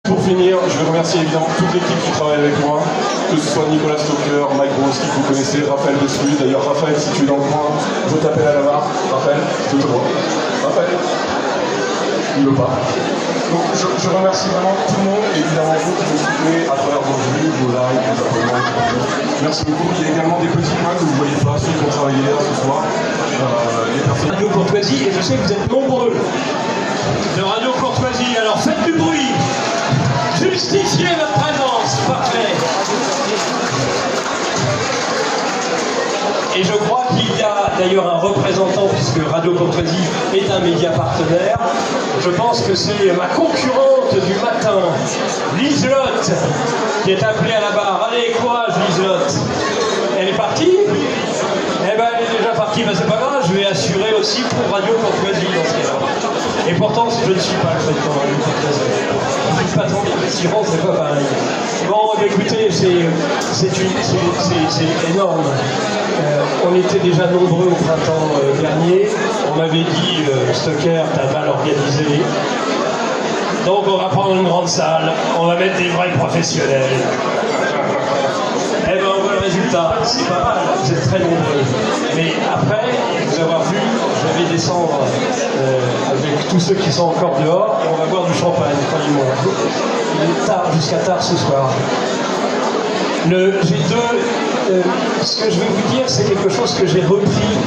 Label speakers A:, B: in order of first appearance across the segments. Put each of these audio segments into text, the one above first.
A: Pour finir, je vais remercier évidemment toute l'équipe qui travaille avec moi, que ce soit Nicolas Stocker, Mike Broski, que vous connaissez, Raphaël Bessuy. D'ailleurs, Raphaël, si tu es dans le coin, je t'appelle à la barre. Raphaël, je te vois. Raphaël, il veut pas. Donc, je remercie vraiment tout le monde et évidemment vous qui me soutenez à travers vos vues, vos likes, vos abonnements. Merci beaucoup. Il y a également des petits points que vous ne voyez pas, ceux qui ont travaillé là ce soir. Les personnes...
B: Radio Courtoisie, et je sais que vous êtes nombreux de Radio Courtoisie, alors faites du bruit. Justifiez votre présence, parfait. Et je crois qu'il y a d'ailleurs un représentant, puisque Radio Courtoisie est un média partenaire. Je pense que c'est ma concurrente du matin, Liselotte, qui est appelée à la barre. Allez, courage, Liselotte. Elle est partie? Eh ben, elle est déjà partie, ben, c'est pas grave, je vais assurer aussi pour Radio Courtoisie dans ce cas-là. Et pourtant, je ne suis pas le président de Radio Courtoisie. Je suis patron de restaurant, c'est pas pareil. Bon, écoutez, c'est énorme. On était déjà nombreux au printemps dernier. On m'avait dit, Stocker, t'as mal organisé. Donc on va prendre une grande salle, on va mettre des vrais professionnels. Eh ben on voit le résultat, c'est pas mal, vous êtes très nombreux. Mais après, vous avoir vu, je vais descendre avec tous ceux qui sont encore dehors et on va boire du champagne, croyez-moi. Il est tard, jusqu'à tard ce soir. Ce que je vais vous dire, c'est quelque chose que j'ai repris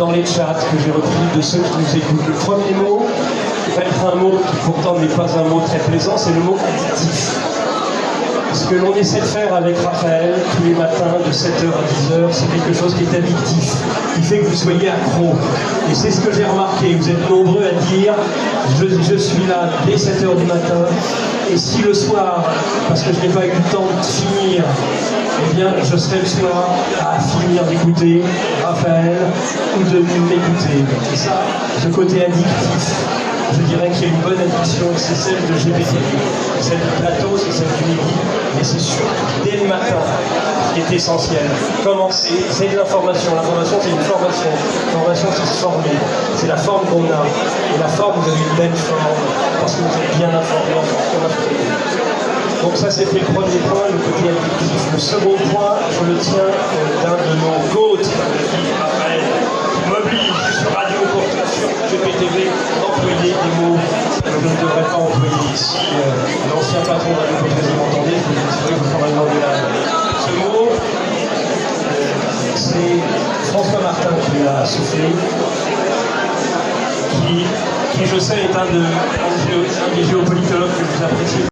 B: dans les chats, que j'ai repris de ceux qui nous écoutent. Le premier mot va être un mot qui pourtant n'est pas un mot très plaisant, c'est le mot addictif. Ce que l'on essaie de faire avec Raphaël tous les matins de 7h à 10h, c'est quelque chose qui est addictif, qui fait que vous soyez accro. Et c'est ce que j'ai remarqué, vous êtes nombreux à dire je suis là dès 7h du matin, et si le soir, parce que je n'ai pas eu le temps de finir, eh bien je serai le soir à finir d'écouter Raphaël ou de m'écouter. Et ça, ce côté addictif, je dirais qu'il y a une bonne addiction, c'est celle de GPT, celle du plateau, c'est celle du midi, mais c'est surtout dès le matin qui est essentiel. Commencer, c'est de l'information. L'information, c'est une formation. L'information, c'est se former. C'est la forme qu'on a. Et la forme, vous avez une belle forme, parce que vous êtes bien informé. Donc ça, c'était le premier point, le côté addictif. Le second point, je le tiens d'un de nos goats, qui m'oblige sur Radio Courtoisie, sur GPTV, d'employer des mots que je ne devrais pas employer ici. L'ancien patron de Radio Courtoisie m'entendait, je vous dirais que vous ferez demander là. Ce mot, c'est François Martin qui l'a soufflé, qui je sais est un des géopolitologues que vous appréciez.